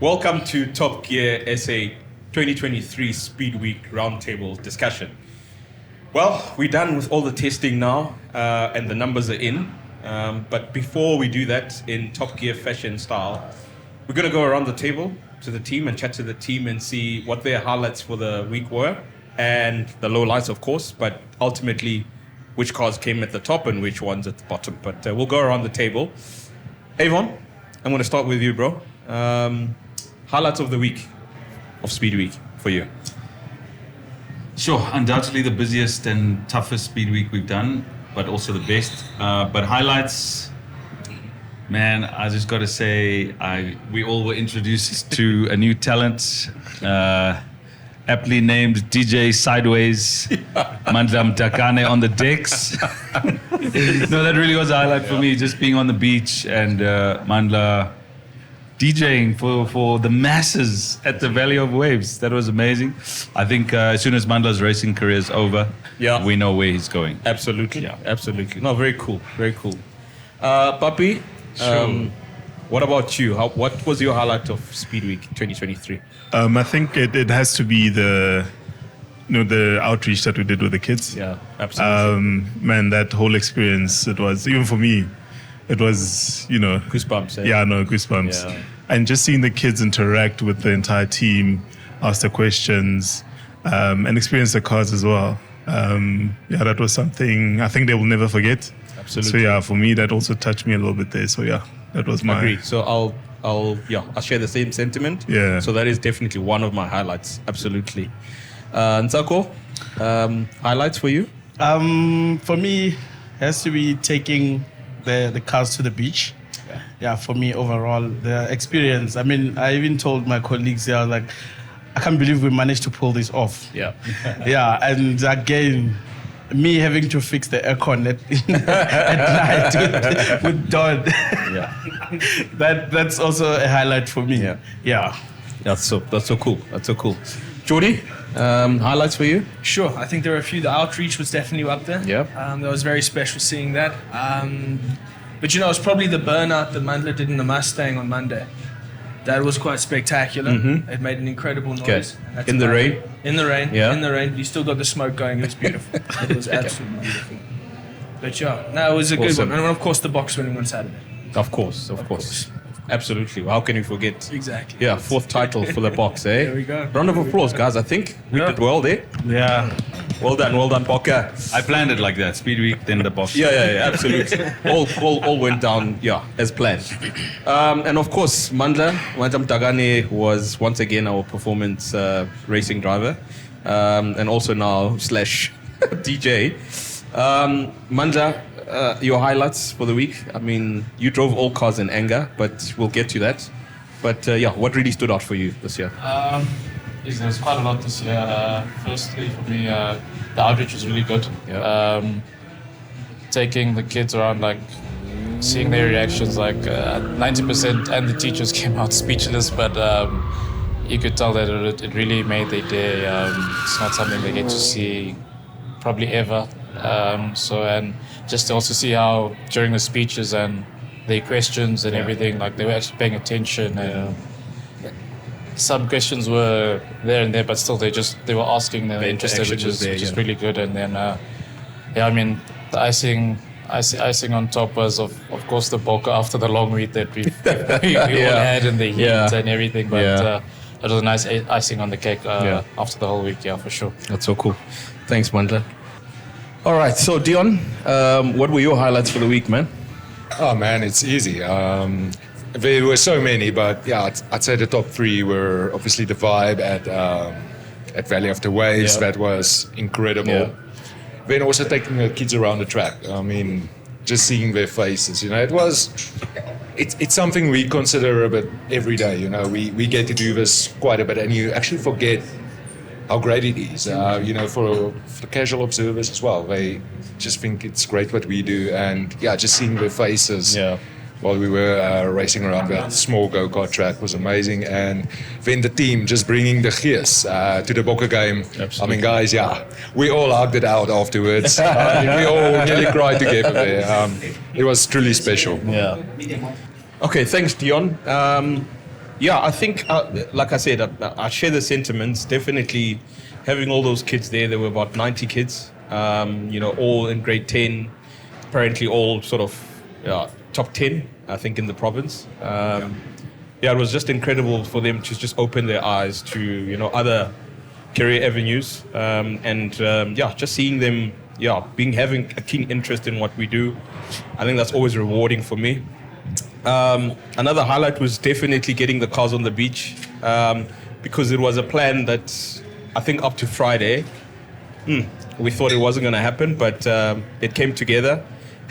Welcome to Top Gear SA 2023 Speed Week Roundtable discussion. Well, we're done with all the testing now, and the numbers are in. But before we do that, in Top Gear fashion style, we're going to go around the table to the team and chat to the team and see what their highlights for the week were, and the lowlights, of course, but ultimately which cars came at the top and which ones at the bottom. But we'll go around the table. Avon, I'm going to start with you, bro. Highlights of the week, of Speed Week for you. Sure, undoubtedly the busiest and toughest Speed Week we've done, but also the best. But highlights, man, I just got to say, we all were introduced to a new talent, aptly named DJ Sideways, Mandla Mdakane on the decks. No, that really was a highlight for me, just being on the beach and Mandla DJing for the masses at the Valley of Waves. That was amazing. I think as soon as Mandla's racing career is over, we know where he's going. Absolutely, absolutely. No, very cool, very cool. Papi, what about you? What was your highlight of Speed Week 2023? I think it has to be the outreach that we did with the kids. Yeah, absolutely. Man, that whole experience, it was, even for me, it was, goosebumps. Eh? Yeah, no, goosebumps. Yeah. And just seeing the kids interact with the entire team, ask the questions, and experience the cars as well. That was something I think they will never forget. Absolutely. So for me, that also touched me a little bit there. So that was my. Agree. So I'll share the same sentiment. Yeah. So that is definitely one of my highlights. Absolutely. Ntsako, highlights for you? For me, has to be taking the cars to the beach. Yeah, for me overall, the experience. I mean, I even told my colleagues there, like, I can't believe we managed to pull this off. Yeah. Yeah, and again, me having to fix the aircon at night with Don. Yeah. That's also a highlight for me. Yeah. That's so cool. That's so cool. Jordy, highlights for you? Sure, I think there were a few. The outreach was definitely up there. Yeah. That was very special seeing that. But it's probably the burnout that Mandla did in the Mustang on Monday. That was quite spectacular. Mm-hmm. It made an incredible noise. Okay. And In the rain? In the rain. Yeah. In the rain. You still got the smoke going. It was beautiful. It was absolutely beautiful. But it was a good Awesome. one. And of course, the box winning on Saturday. Of course. Absolutely. How can you forget? Exactly. Yeah, fourth title for the box, eh? There we go. Round of applause, guys. I think we did well there. Yeah. Well done, Poker. I planned it like that, Speed Week, then the box. Yeah, absolutely. all went down, as planned. And of course, Mandla Mdakane was once again our performance racing driver, and also now / DJ. Mandla, your highlights for the week. I mean, you drove all cars in anger, but we'll get to that. But what really stood out for you this year? There's quite a lot this year. Firstly, for me, the outreach was really good. Yeah. Taking the kids around, like seeing their reactions, like 90%, and the teachers came out speechless, but you could tell that it really made their day. It's not something they get to see probably ever. And just to also see how during the speeches and their questions and everything, like they were actually paying attention. And some questions were there and there, but still they were asking, they were interested, which is really good. And then I mean, the icing on top was of course the Boca after the long week that we all had in the heat and everything. But it was a nice icing on the cake after the whole week. Yeah, for sure. That's so cool. Thanks, Mandla. All right, so Deon, what were your highlights for the week, man? Oh man, it's easy. There were so many, but I'd say the top three were obviously the vibe at Valley of the Waves. Yeah. That was incredible. Yeah. Then also taking the kids around the track. I mean, just seeing their faces. It's something we consider a bit every day. We get to do this quite a bit, and you actually forget how great it is. For the casual observers as well, they just think it's great what we do, and just seeing their faces. Yeah. While we were racing around that small go-kart track was amazing. And then the team just bringing the gears to the Bokke game. Absolutely. I mean, guys, we all hugged it out afterwards. We all nearly cried together there. It was truly special. Yeah. Okay, thanks, Deon. Yeah, I think, like I said, I share the sentiments. Definitely having all those kids there, there were about 90 kids, all in grade 10, apparently all sort of top 10, I think, in the province. It was just incredible for them to just open their eyes to, other career avenues. Just seeing them, having a keen interest in what we do. I think that's always rewarding for me. Another highlight was definitely getting the cars on the beach, because it was a plan that I think up to Friday, we thought it wasn't going to happen, but it came together,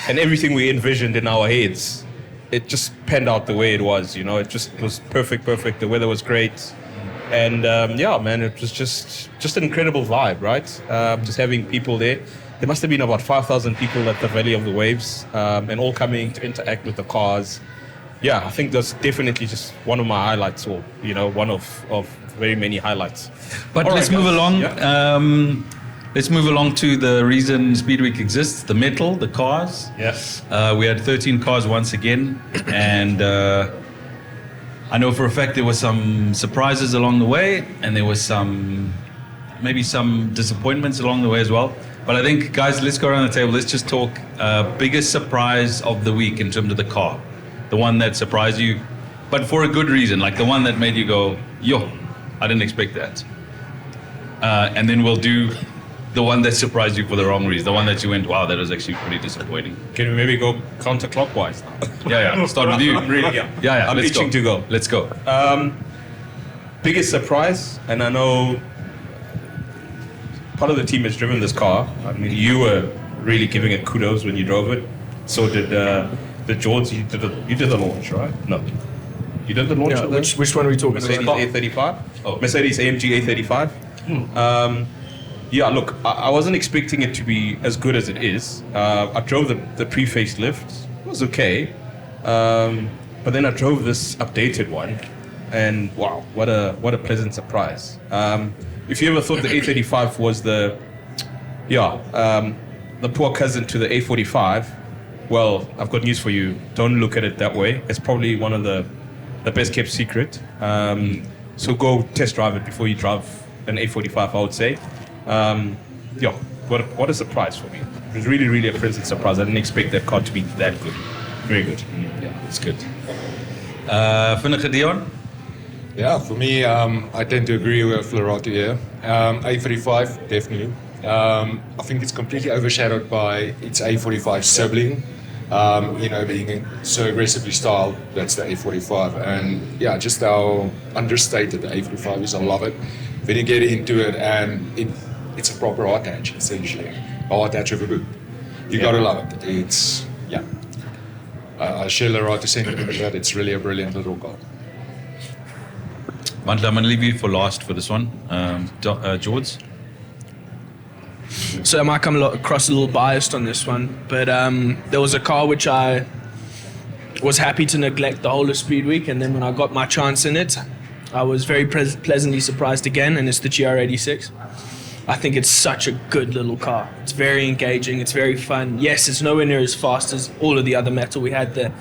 and everything we envisioned in our heads, it just panned out the way it was. It just was perfect. The weather was great, and it was just an incredible vibe, right? Just having people there. There must have been about 5,000 people at the Valley of the Waves, and all coming to interact with the cars. Yeah, I think that's definitely just one of my highlights, or one of very many highlights. But let's move along. Yeah. Let's move along to the reason Speed Week exists: the metal, the cars. Yes. We had 13 cars once again, and I know for a fact there were some surprises along the way, and there was maybe some disappointments along the way as well. But I think, guys, let's go around the table. Let's just talk biggest surprise of the week in terms of the car. The one that surprised you, but for a good reason, like the one that made you go, yo, I didn't expect that. And then we'll do the one that surprised you for the wrong reason, the one that you went, wow, that was actually pretty disappointing. Can we maybe go counterclockwise now? Yeah, start with you. I'm itching to go. Let's go. Biggest surprise, and I know part of the team has driven this car. I mean, you were really giving it kudos when you drove it. So did the George. You did the launch, right? No. You did the launch? Yeah, which one are we talking about? Mercedes A35? Oh, Mercedes-AMG A35. Look, I wasn't expecting it to be as good as it is. I drove the pre-facelift. It was okay. But then I drove this updated one. And wow, what a pleasant surprise. If you ever thought the A35 was the poor cousin to the A45, well, I've got news for you. Don't look at it that way. It's probably one of the best kept secret. So go test drive it before you drive an A45, I would say. What a surprise for me. It was really, really a pleasant surprise. I didn't expect that car to be that good. Very good. Yeah, it's good. Vinnige Deon? Yeah, for me, I tend to agree with Lerato here. A35, definitely. I think it's completely overshadowed by its A45 sibling. Being so aggressively styled, that's the A45. And yeah, just how understated the A45 is, I love it. Then you get into it, and it's a proper hard hatch, essentially. A hard hatch of a boot. You gotta love it. It's, I share Lerato sentiment that it's really a brilliant little car. Mandla, I'm going to leave you for last for this one. George? So I might come across a little biased on this one, but there was a car which I was happy to neglect the whole of Speed Week, and then when I got my chance in it, I was very pleasantly surprised again, and it's the GR86. I think it's such a good little car. It's very engaging, it's very fun. Yes, it's nowhere near as fast as all of the other metal we had there,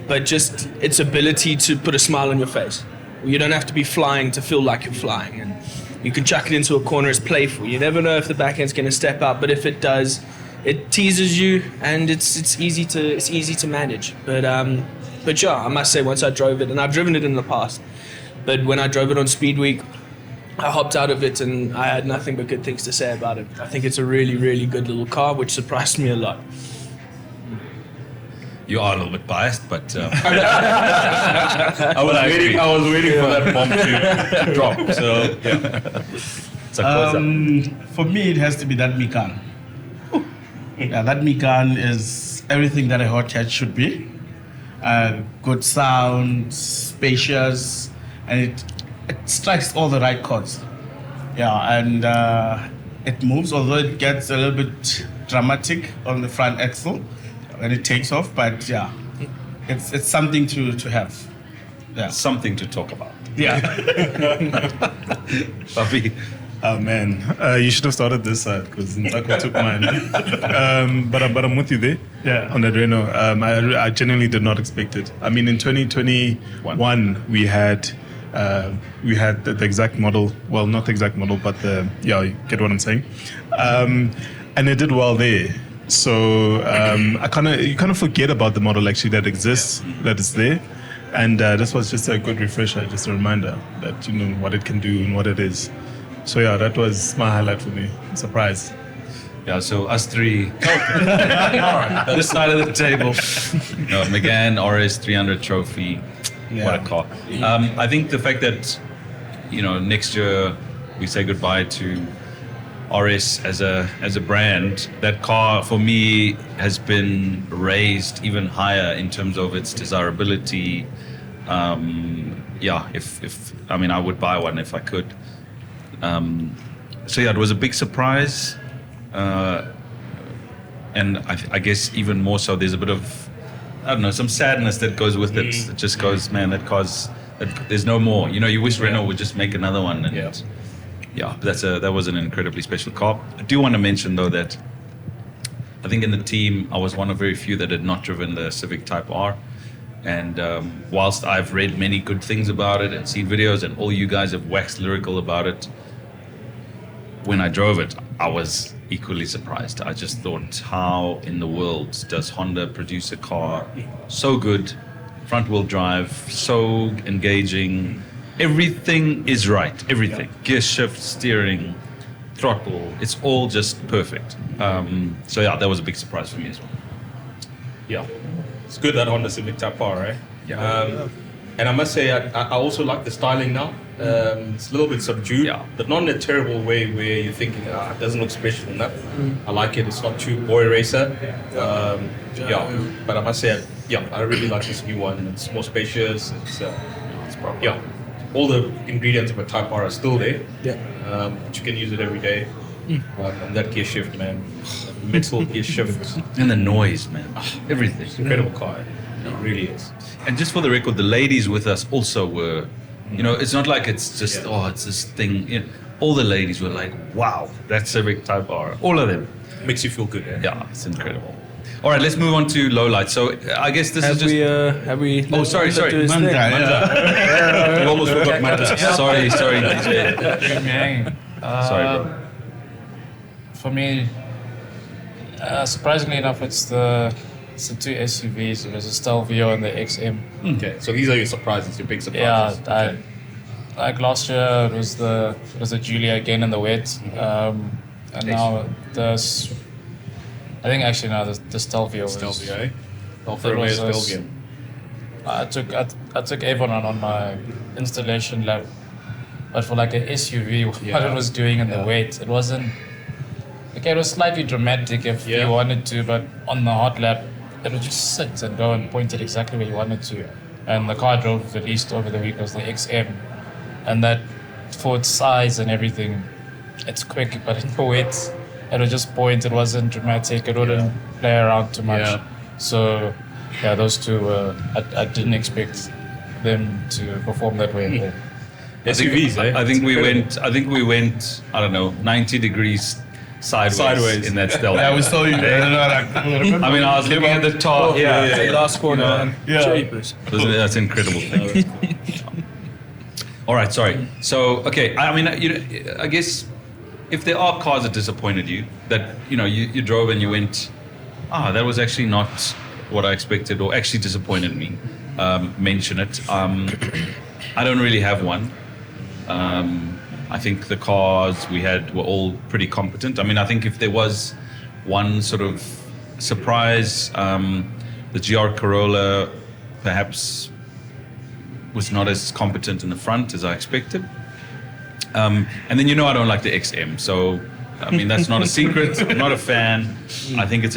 but just its ability to put a smile on your face. You don't have to be flying to feel like you're flying, and you can chuck it into a corner. It's playful. You never know if the back end's going to step up, but if it does, it teases you, and it's easy to manage. But I must say, once I drove it, and I've driven it in the past, but when I drove it on Speed Week, I hopped out of it and I had nothing but good things to say about it. I think it's a really, really good little car, which surprised me a lot. You are a little bit biased, but I was waiting for that bomb to drop. So yeah. For me, it has to be that Mdakane. Yeah, that Mdakane is everything that a hot hatch should be. Good sound, spacious, and it strikes all the right chords. Yeah, and it moves, although it gets a little bit dramatic on the front axle when it takes off, but yeah, it's something to have. Yeah. Something to talk about. Yeah. Papi. Oh man, you should have started this side because Ntsako took mine. But I'm with you there. Yeah. On that Renault, I genuinely did not expect it. I mean, in 2021 we had We had the exact model, well, not the exact model, but you get what I'm saying. And it did well there. So you kind of forget about the model actually that exists, that is there. And this was just a good refresher, just a reminder that you know what it can do and what it is. So yeah, that was my highlight for me. Surprise. Yeah, so us three. This side of the table. No, Mdakane RS 300 trophy. What a car. I think the fact that, you know, next year we say goodbye to RS as a brand, that car for me has been raised even higher in terms of its desirability. If I mean, I would buy one if I could. So yeah, it was a big surprise. And I guess even more so, there's a bit of, I don't know, some sadness that goes with it. It just goes, man, there's no more. You know, you wish Renault would just make another one. And that was an incredibly special car. I do want to mention though that I think in the team, I was one of very few that had not driven the Civic Type-R. And whilst I've read many good things about it and seen videos, and all you guys have waxed lyrical about it, when I drove it, I was equally surprised. I just thought, how in the world does Honda produce a car so good, front-wheel drive, so engaging? Everything is right, everything. Gear shift, steering, throttle, it's all just perfect. So yeah, that was a big surprise for me as well. Yeah, it's good that Honda Civic Type-R, right? Yeah. And I must say, I also like the styling now. It's a little bit subdued, but not in a terrible way where you're thinking, it doesn't look special enough. I like it. It's not too boy racer. But I must say, I really like this new one. It's more spacious. It's proper. All the ingredients of a Type-R are still there. But you can use it every day. And that gear shift, man, metal gear shift, and the noise, man, everything. Incredible car. It really is. And just for the record, the ladies with us also were, you know, it's not like it's just, it's this thing. You know, all the ladies were like, wow, that Civic Type-R. All of them. Makes you feel good, eh? Yeah, it's incredible. All right, let's move on to lowlights. So I guess this is just... Have we... Oh, sorry. You almost forgot Mandla. Sorry, DJ. Sorry, bro. For me, surprisingly enough, it's the two SUVs. There's a Stelvio and the XM. Okay, so these are your surprises, your big surprises. Yeah, like last year it was the Giulia again in the wet, and now I think actually now the Stelvio. Stelvio, eh? Alfa Romeo Stelvio. I took Avon on my installation lab, but for like an SUV, what it was doing in the wet, it wasn't. Okay, it was slightly dramatic if you wanted to, but on the hot lap, it would just sit and go and point it exactly where you wanted to. And the car I drove the least over the week was the XM. And that, for its size and everything, it's quick, but in the wet, it would just point. It wasn't dramatic. It wouldn't play around too much. Yeah. So, those two, I didn't expect them to perform that way. SUVs, eh? I think we went, I don't know, 90 degrees sideways in that Stelvio. Yeah, we saw you there. I mean, I was looking at the top. Last corner. That's an incredible thing. All right, sorry. So, okay, I mean, I guess if there are cars that disappointed you, that you drove and you went, that was actually not what I expected, or actually disappointed me, mention it. I don't really have one. I think the cars we had were all pretty competent. I mean, I think if there was one sort of surprise, the GR Corolla perhaps was not as competent in the front as I expected. And then I don't like the XM, so I mean that's not a secret. I'm not a fan. I think it's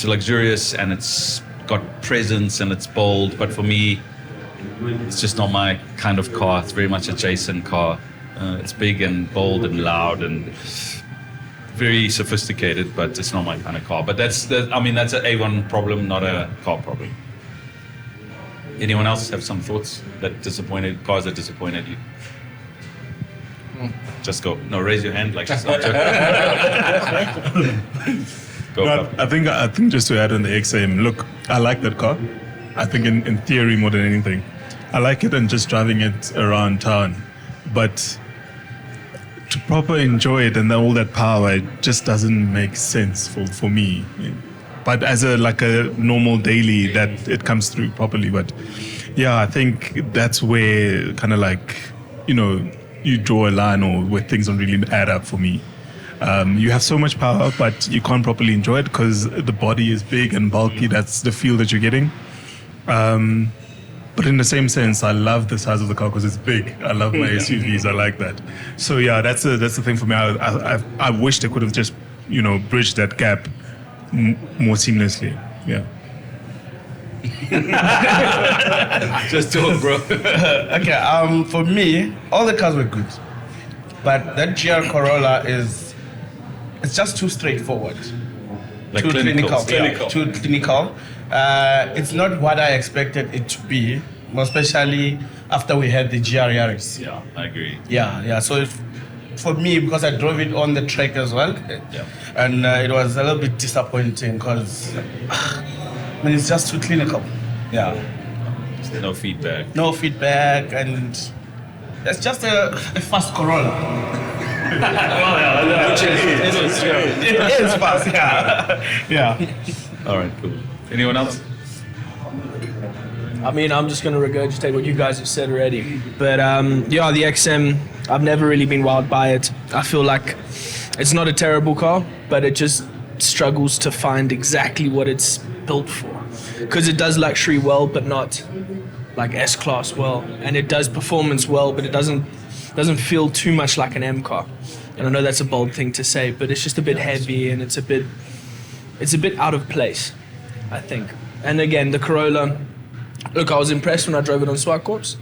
luxurious and it's got presence and it's bold, but for me, it's just not my kind of car. It's very much a Jason car. It's big and bold and loud and very sophisticated, but it's not my kind of car. But that's an Avon problem, not a car problem. Anyone else have some thoughts cars that disappointed you? Just go. No, raise your hand like Go. No, I think just to add on the XM, look, I like that car. I think in theory more than anything. I like it and just driving it around town, but to proper enjoy it and all that power, it just doesn't make sense for me. But as a normal daily, that it comes through properly. But yeah, I think that's where kind of you draw a line, or where things don't really add up for me. You have so much power, but you can't properly enjoy it because the body is big and bulky. That's the feel that you're getting. But in the same sense, I love the size of the car because it's big. I love my SUVs. I like that. So yeah, that's the thing for me. I wish they could have just bridged that gap more seamlessly. Yeah. Just talk, bro. Okay. For me, all the cars were good, but that GR Corolla it's just too straightforward. Like too clinical. clinical. Too clinical. It's not what I expected it to be, especially after we had the GR Yaris. Yeah, I agree. Yeah. So for me, because I drove it on the track as well, and it was a little bit disappointing because it's just too clinical. Yeah. No feedback. No feedback, and it's just a fast Corolla. It is fast, yeah. All right, cool. Anyone else? I mean, I'm just going to regurgitate what you guys have said already. But the XM, I've never really been wowed by it. I feel like it's not a terrible car, but it just struggles to find exactly what it's built for. Because it does luxury well, but not like S-Class well. And it does performance well, but it doesn't feel too much like an M car. And I know that's a bold thing to say, but it's just a bit heavy and it's a bit out of place, I think. And again, the Corolla, look, I was impressed when I drove it on Swartkorps,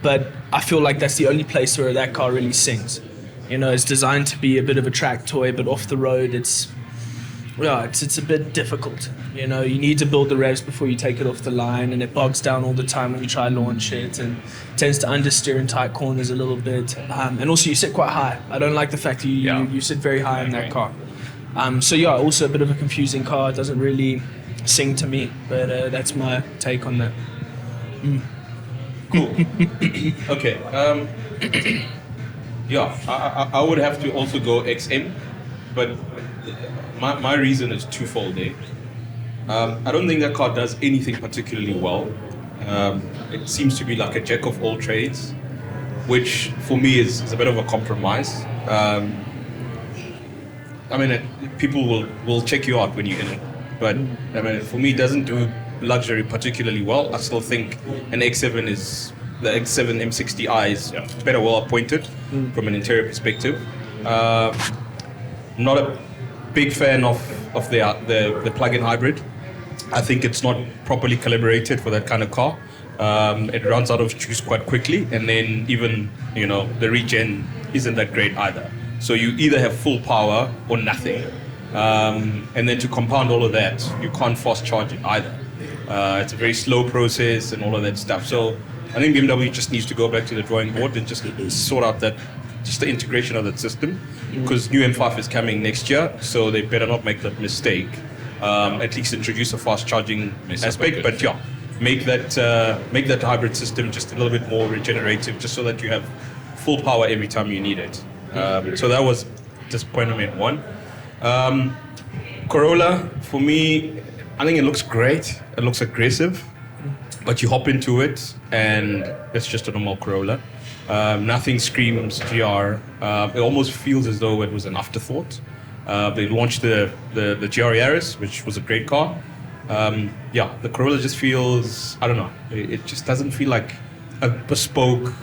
but I feel like that's the only place where that car really sings. It's designed to be a bit of a track toy, but off the road, it's a bit difficult. You need to build the revs before you take it off the line, and it bogs down all the time when you try to launch it, and tends to understeer in tight corners a little bit. And also you sit quite high. I don't like the fact that you sit very high in that car. Also a bit of a confusing car. It doesn't really sing to me, but that's my take on that. Cool. Okay. I would have to also go XM, but my reason is twofold there. I don't think that car does anything particularly well. It seems to be like a jack of all trades, which for me is a bit of a compromise. People will check you out when you're in it, but for me, it doesn't do luxury particularly well. I still think the X7 M60i is better well appointed from an interior perspective. Not a big fan of the plug-in hybrid. I think it's not properly calibrated for that kind of car. It runs out of juice quite quickly, and then even the regen isn't that great either. So you either have full power or nothing, and then to compound all of that, you can't fast charge it either. It's a very slow process and all of that stuff. So I think BMW just needs to go back to the drawing board and just sort out the integration of that system, because new M5 is coming next year, so they better not make that mistake. At least introduce a fast charging aspect, but make that hybrid system just a little bit more regenerative, just so that you have full power every time you need it. So that was disappointment one. Corolla, for me, I think it looks great. It looks aggressive, but you hop into it and it's just a normal Corolla. Nothing screams GR. It almost feels as though it was an afterthought. They launched the GR Yaris, which was a great car. The Corolla just feels, I don't know, it just doesn't feel like a bespoke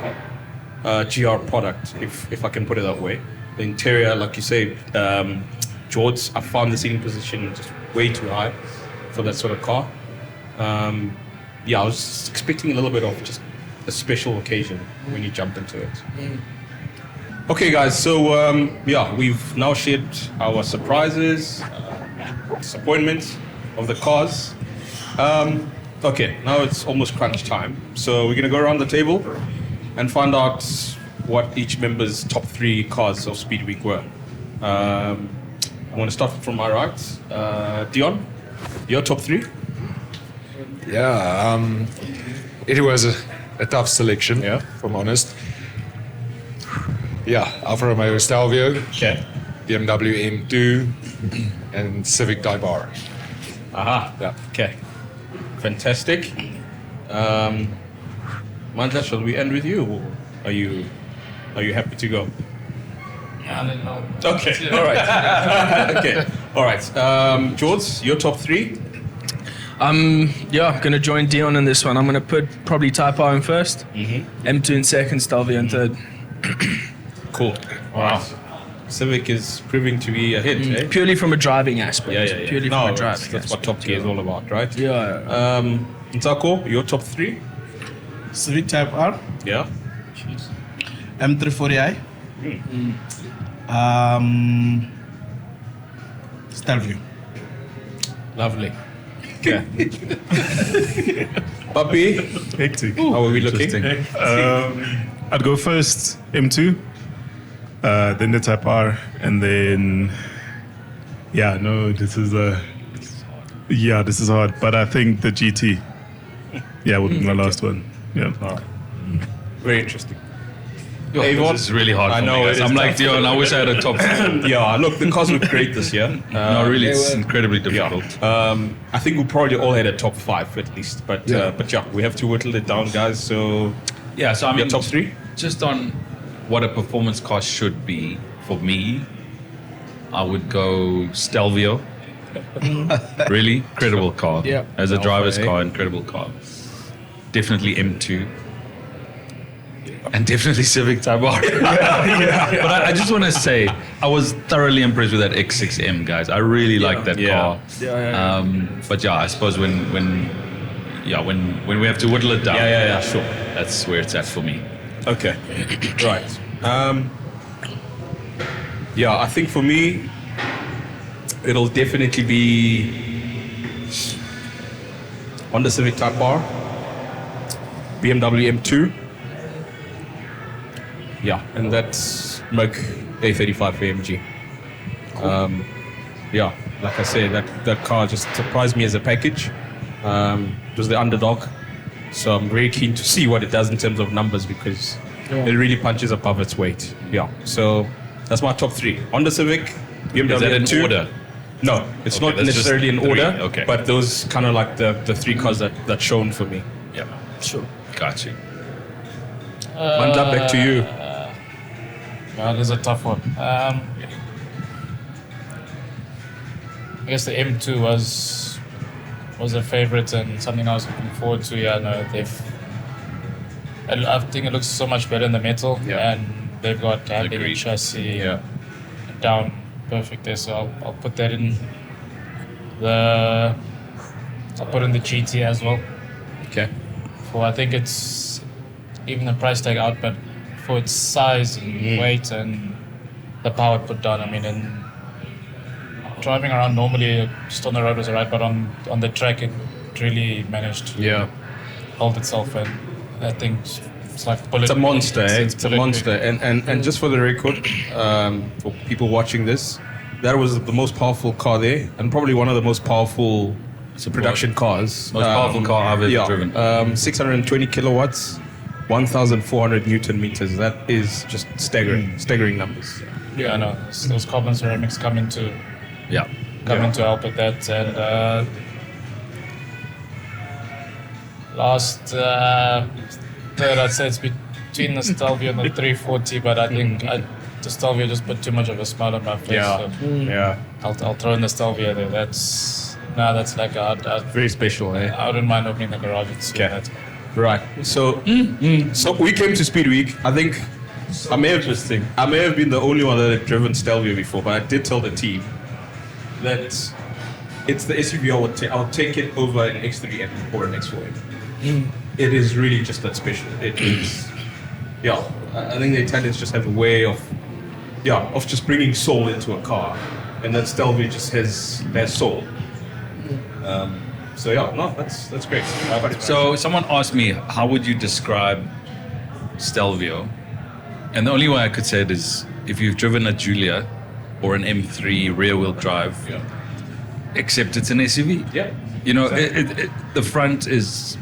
GR product, if I can put it that way. The interior, like you say, George, I found the seating position just way too high for that sort of car. I was just expecting a little bit of just a special occasion when you jump into it. Okay, guys, so we've now shared our surprises, disappointments of the cars. Okay, now it's almost crunch time. So we're gonna go around the table and find out what each member's top 3 cars of Speed Week were. I want to start from my right. Deon, your top 3? Yeah, it was a tough selection, Yeah. if I'm honest. Yeah, Alfa Romeo Stelvio, Okay. BMW M2, and Civic Type-R. Aha. Yeah. Okay. Fantastic. Mandla, shall we end with you? Or are you happy to go? Okay. All right. Okay. All right. George, your top three? I'm gonna join Deon in this one. I'm gonna put probably Type-R in first, M2 in second, Stelvio in third. Cool. Wow. Civic is proving to be a hit, eh? Purely from a driving aspect. Yeah. Purely No, from a driving that's what aspect. Top Gear is all about, right? Yeah. Ntsako, your top three? Civic Type-R, Yeah. M340i, Stelvio. Lovely. Okay. Papi, Hectic. how are we looking? Interesting. I'd go first M2, then the Type-R, and then this is hard, but I think the GT, would be my last one. Yeah. Very interesting. Yo, Avon? this is really hard I for know, me, it guys. is I'm like, tough. Deon, I wish I had a top three. Yeah, look, the cars look great this year. No, really, it's incredibly Yeah. difficult. I think we probably all had a top five at least, but we have to whittle it down, guys. So Yeah, so I mean, your top three? just on what a performance car should be for me, I would go Stelvio. Really incredible car. Yeah. As a Alpha, driver's eh? car, incredible car. Definitely M2. And definitely Civic Type-R. But I just want to say, I was thoroughly impressed with that X6M, guys. I really like that car. But I suppose when we have to whittle it down, Yeah, sure. that's where it's at for me. Okay. Right. I think for me, it'll definitely be Honda Civic Type-R, BMW M2. Yeah, and that's Merc A35 AMG. Like I said, that car just surprised me as a package. It was the underdog. So I'm very keen to see what it does in terms of numbers because it really punches above its weight. Yeah, so that's my top three. Honda Civic, BMW Is that in M2. order? No, it's Okay, not that's just necessarily in three, order, okay. but those kind of like the three cars that shown for me. Yeah. Sure. Got you. Mandla, back to you. Well, this is a tough one. I guess the M2 was a favorite and something I was looking forward to. Yeah, no, I think it looks so much better in the metal, and they've got handling and chassis down perfect there. So I'll put that in. I'll put in the GT as well. Okay. For I think it's even the price tag out, but for its size and weight and the power it put down. I mean, and driving around normally just on the road was alright, but on the track it really managed to hold itself, and I think it's like bullet. It's a monster, eh? It's a bullet monster. quick. And just for the record, for people watching this, that was the most powerful car there, and probably one of the most powerful production cars. Most powerful car I've ever driven. 620 kilowatts, 1,400 Newton meters. That is just staggering numbers. Yeah, I know. Those carbon ceramics come into help with that. And last third, I'd say it's between the Stelvio and the 340, but I think the Stelvio just put too much of a smile on my face. So I'll throw in the Stelvio there. That's like Very special, eh? I wouldn't mind opening the garage and seeing that. Right. So we came to Speed Week. I think I may have been the only one that had driven Stelvio before, but I did tell the team that it's the SUV I'll take it over an X3M or an X4M. It is really just that special. It is. I think the Italians just have a way of just bringing soul into a car, and that Stelvio just has their soul. That's great. So someone asked me, how would you describe Stelvio? And the only way I could say it is if you've driven a Giulia or an M3 rear-wheel drive, except it's an SUV. Yeah. You know, the front is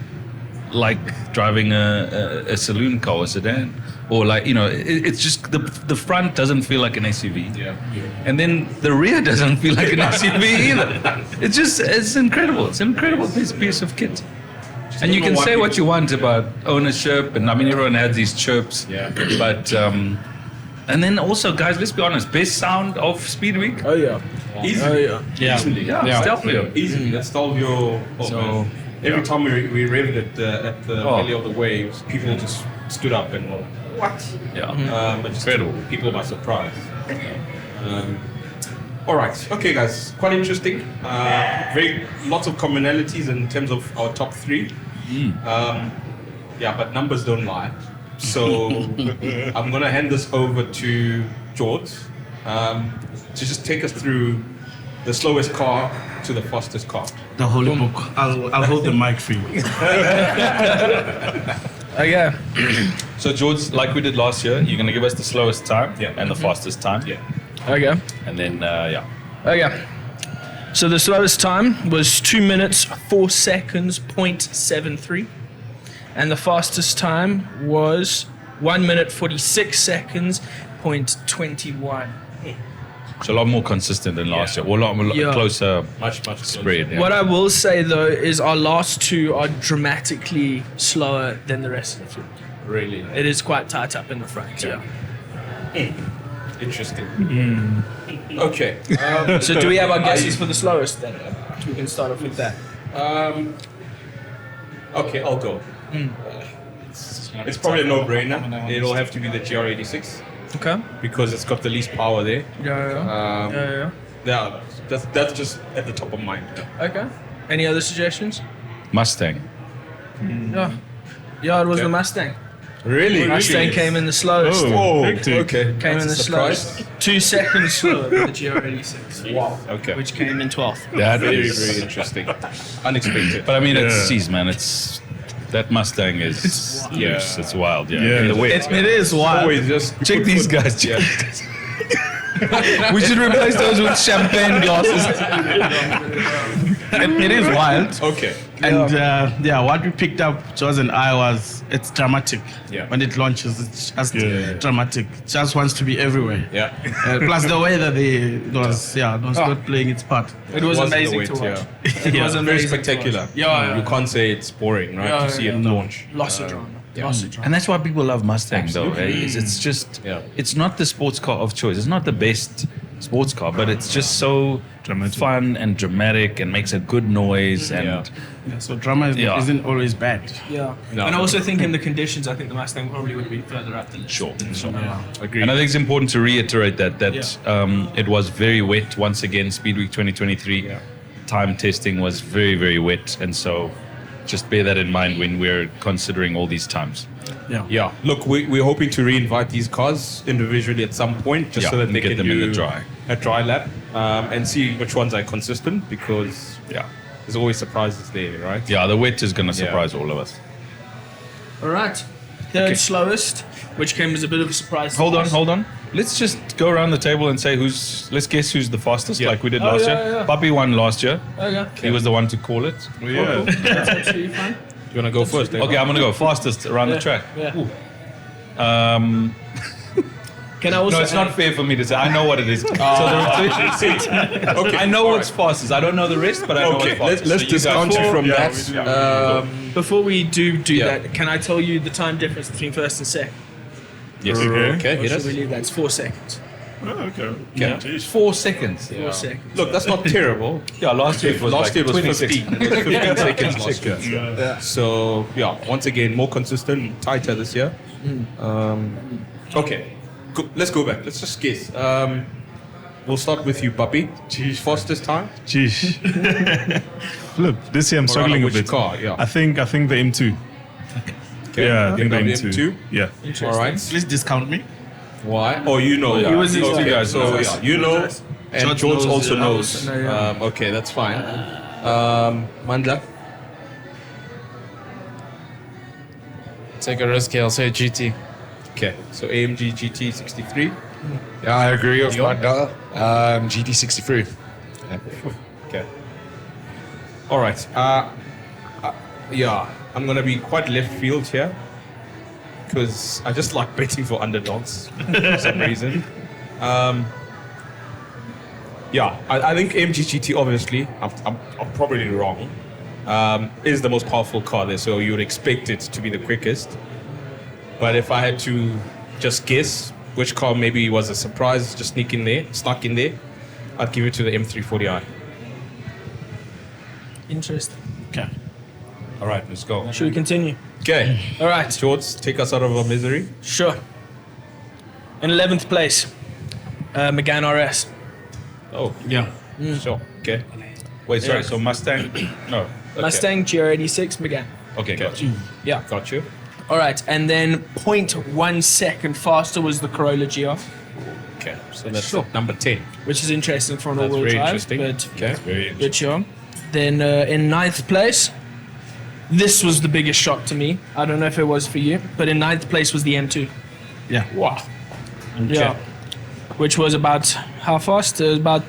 like driving a saloon car or sedan, or like, you know, it's just the front doesn't feel like an SUV. Yeah. And then the rear doesn't feel like an SUV either. It's incredible. It's an incredible piece of kit. And you don't can know say what what you want about ownership, and I mean, everyone has these chirps. Yeah. But and then also, guys, let's be honest, best sound of Speed Week. Oh yeah. Easily. Yeah. Easily. Yeah. Stelvio. Easily. That's Stelvio. So, every time we revved it at the Valley of the Waves, people just stood up and what? Yeah. It just Incredible. took people by surprise. All right. Okay, guys. Quite interesting. Lots of commonalities in terms of our top three. But numbers don't lie. So I'm gonna hand this over to George to just take us through the slowest car to the fastest car. The holy book. I'll hold the mic for you. Okay. So, George, like we did last year, you're going to give us the slowest time and the fastest time. Yeah. Okay. And then, Okay. So the slowest time was 2 minutes 4 seconds 0.73, and the fastest time was 1 minute 46 seconds 0.21. it's a lot more consistent than last year. Or a lot Yeah. closer Much closer. spread. Yeah. What I will say though is our last two are dramatically slower than the rest of the field. Really It is quite tight up in the front. Yeah. interesting. Okay. So do we have our guesses for the slowest then? We can start off with that. Okay, I'll go. It's probably a no-brainer. It'll have to be the GR86 Okay. because it's got the least power there. Yeah. Yeah, that's just at the top of mind. Okay. Any other suggestions? Mustang. Yeah. Yeah, it was Okay. the Mustang. Really? Mustang came in the slowest. Okay. Came in the That's a surprise. slowest. 2 seconds slower than the GR86. Wow. Okay. Which came in 12th. That Very, is- very interesting. Unexpected. But I mean, geez, man, that Mustang is loose. It's wild. Yeah. In the wet. It is wild. Always just Check these guys. Yeah. We should replace those with champagne glasses. It is wild. Okay. And what we picked up, George and I, was it's dramatic. Yeah. When it launches, it's just dramatic. It just wants to be everywhere. Yeah. Plus the way that it was not playing its part. It was Wasn't amazing the to wait, watch. yeah. It Yeah. was Very amazing. spectacular. Yeah. You can't say it's boring, right? Yeah, to see yeah. it launch. Lots of drama. Lots of drama. And that's why people love Mustang, though. It's just, Yeah. it's not the sports car of choice. It's not the best sports car, but it's just so Dramatic. fun and dramatic and makes a good noise. And Yeah, so drama isn't always bad. Yeah. No. And I also think in the conditions, I think the Mustang probably would be further up the list. Sure. Agreed. And I think it's important to reiterate that it was very wet once again. Speed Week 2023 time testing was very, very wet, and so just bear that in mind when we're considering all these times. Yeah. Look, we're hoping to re-invite these cars individually at some point, just so that and they get can them in do the dry. a dry lap and see which ones are consistent, because there's always surprises there, right? Yeah, the wet is going to surprise all of us. All right. Third slowest, which came as a bit of a surprise. Hold on. Let's just go around the table and say let's guess who's the fastest, like we did last year. yeah. Papi won last year. Okay. He was the one to call it. Yeah. That's absolutely fine. You want to go first? eh? Okay, I'm going to go fastest around the track. Yeah. Can I also No, it's not fair for me to say. I know what it is. So I know what's fastest. I don't know the rest, but I know Okay, what's fastest. let's So you discount guys- you from that. Before we do Yeah. that, can I tell you the time difference between first and second? Yes. Okay, Or hit should us. we leave that? It's 4 seconds. It's 4 seconds. 4 seconds. Look, that's not terrible. Yeah, last year it was Last year like was 26. 15. It was 15 seconds last year. So, once again, more consistent, tighter this year. Okay, let's go back. Let's just guess. We'll start with you, Papi. Fastest time? Geez. Look, this year I'm struggling a which bit. car? Yeah. I think the M2. Okay. Yeah, I think the You M2. got M2? Yeah. All right. Please discount me. Why? Oh, you know. He was okay. two guys. So, you know, and George knows, also yeah. knows. Okay, that's fine. Mandla? Take a risk here. I'll say GT. Okay, so AMG GT 63. Yeah, I agree with Mandla. GT63. Okay. All right. Yeah, I'm gonna be quite left field here because I just like betting for underdogs for some reason. Yeah, I think MGGT obviously. I'm probably wrong. Is the most powerful car there, so you would expect it to be the quickest. But if I had to just guess which car maybe was a surprise, just snuck in there, I'd give it to the M340i. Interesting. Okay. All right, let's go. Should we continue? Okay, All right. George, take us out of our misery. Sure. In 11th place, Megane RS. Oh, Yeah. sure. Okay. Wait, sorry. Yeah. So Mustang? No. Okay. Mustang GR86 Megane. Okay, got you. Yeah. Got you. All right. And then 0.1 second faster was the Corolla GR, Okay, so that's number 10. which is interesting for an That's all-wheel very drive. interesting. But Okay. Very good show. Then in 9th place, this was the biggest shock to me. I don't know if it was for you, but in 9th place was the M2. Yeah. Wow. Yeah. Which was about how fast? It was about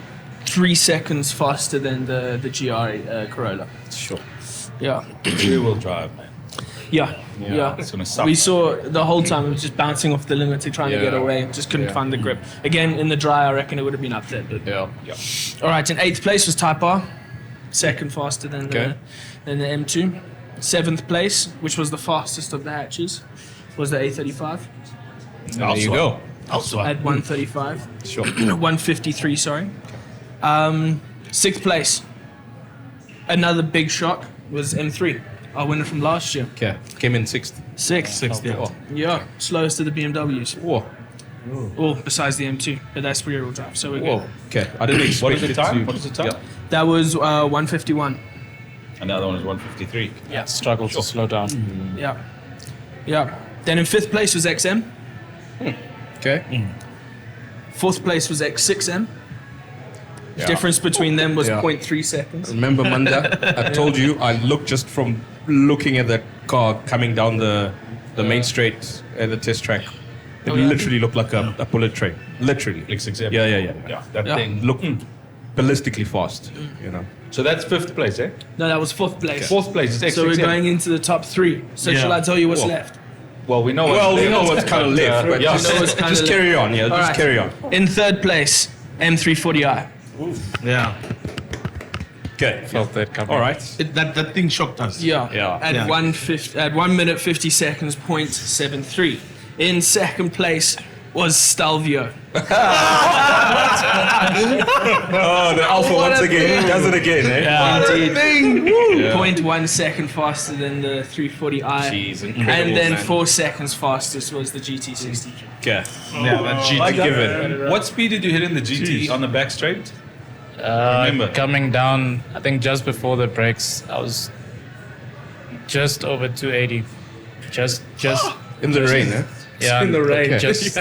3 seconds faster than the GR Corolla. Sure. Yeah. Rear-wheel drive, man. Yeah. It's gonna suck. We saw the whole time it was just bouncing off the limiter, trying to get Yeah. away, just couldn't Yeah. find the grip. Again, in the dry, I reckon it would have been up there. But Yeah. all right, in 8th place was Type-R, second faster than Okay. the M2. 7th place, which was the fastest of the hatches, was the A35 There you go. Also. at 135. Sure. 153, sorry. 6th place, another big shock, was M3, our winner from last year. Okay. Came in 6th. 6th. Yeah. Oh. Yeah, slowest of the BMWs. Whoa. Well, besides the M2, but that's rear-wheel drive, so we're Whoa. good. Okay. I didn't expect What is the it time? to- What is the time? Yeah. That was 151. And the other one is 153. Yeah. Struggle to slow down. Yeah. Yeah. Then in 5th place was XM. Okay. 4th place was X6M. Yeah. Difference between them was Yeah. 0.3 seconds. Remember, Mandla, I told you, I looked just from looking at that car coming down the main straight at the test track. It literally looked like a bullet train. Literally. X6M. Yeah. Yeah, that Yeah. thing. Looked ballistically fast, you know. So that's 5th place, eh? No, that was 4th place. 4th place is X6M. So we're going into the top 3. So Yeah. shall I tell you what's Whoa. left? Well, we know what's Well, we left, know what's kind of left, but yeah. just, We know what's kinda just left. carry on, yeah. All Just right. carry on. In 3rd place, M340i. Yeah. Okay. Felt that coming. All right. That thing shocked us. Yeah. Yeah. At Yeah. 1 minute 50 seconds, 0.73. In 2nd place was Stelvio. Oh, the Alpha once again. He does it again, eh? Indeed. 0.1 second faster than the 340i. Jeez, incredible, And then man. 4 seconds fastest was the GT60. Okay. Yeah, that GT. Like Given. What speed did you hit in the GT on the back straight? Remember. Coming down, I think just before the brakes, I was just over 280. Just In the rain, eh? yeah. In the rain. Okay. Just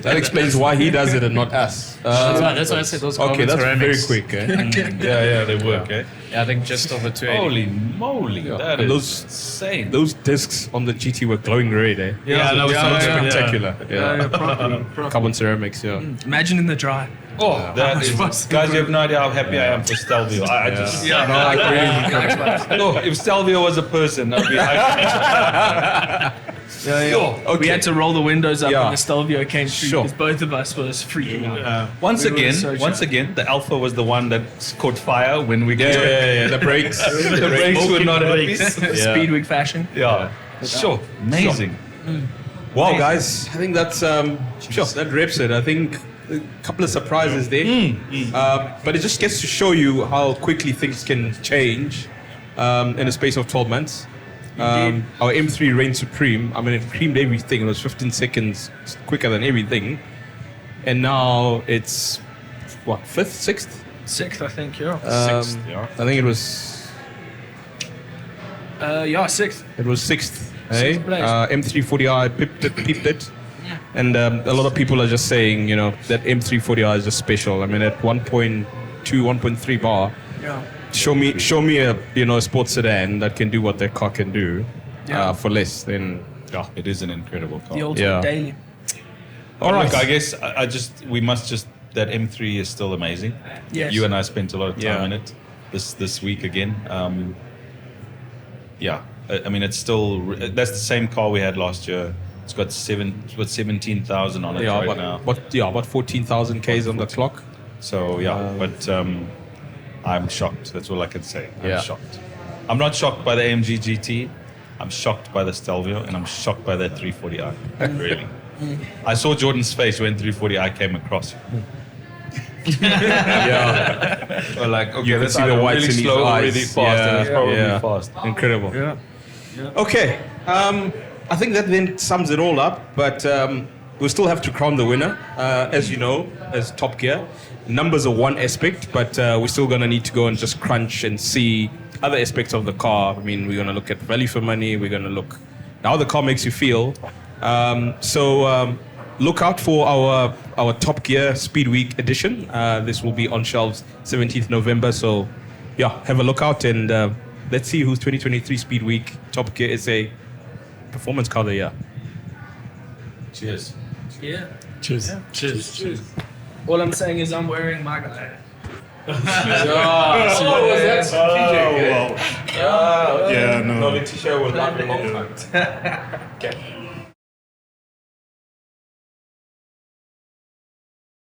That explains why he does it and not us. that's why I said those Okay, carbon that's ceramics. very quick, eh? Yeah, they work, eh? Yeah, I think just over 280. Holy moly, that And is those- insane. Those discs on the GT were glowing red, eh? Yeah, that was so Spectacular. Yeah. Properly. Carbon ceramics, yeah. Imagine in the dry. Oh, that is, faster guys, you have no idea how happy I am for Stelvio. I just, no, if Stelvio was a person, I'd be Okay. We had to roll the windows up Yeah. when the Stelvio came through Sure. because both of us was freaking out. Once We were again, so once shocked. again, the Alpha was the one that caught fire when we Yeah. The brakes. the brakes were not happy. Speedweek fashion. Yeah, sure, amazing. Wow, guys, I think that's sure that wraps it. I think a couple of surprises there, but it just gets to show you how quickly things can change in a space of 12 months. Our M3 reigned supreme. I mean, it creamed everything. It was 15 seconds quicker than everything, and now it's what, 5th, 6th? 6th, I think, yeah. I think it was 6th. It was 6th. Hey? Sixth place. M340i peeped it. And a lot of people are just saying, you know, that M340i is just special. I mean, at 1.2, 1.3 bar, Yeah. show me a, you know, a sports sedan that can do what that car can do for less. Then It is an incredible car. The ultimate Yeah. daily. All right, I guess we must just that M3 is still amazing. Yes. You and I spent a lot of time Yeah. in it this week again. Yeah, I mean, it's still that's the same car we had last year. It's got 17,000 on it right now. About 14,000 Ks on the clock. So but I'm shocked. That's all I can say. I'm shocked. I'm not shocked by the AMG GT. I'm shocked by the Stelvio, and I'm shocked by that 340i. Really. I saw Jordan's face when 340i came across. Well, like, okay, You can that's see the either whites really in his slow or eyes. really fast, and it's probably fast. Incredible. Okay. I think that then sums it all up, but we still have to crown the winner. As you know, as Top Gear, numbers are one aspect, but we're still going to need to go and just crunch and see other aspects of the car. I mean, we're going to look at value for money. We're going to look how the car makes you feel. So look out for our Top Gear Speed Week edition. This will be on shelves 17th November. So yeah, have a look out, and let's see who's 2023 Speed Week Top Gear SA Performance Car of the Year. Cheers. Yeah. Cheers. Cheers. All I'm saying is I'm wearing my guy. Yeah, no. No, the t-shirt will not be long. Okay.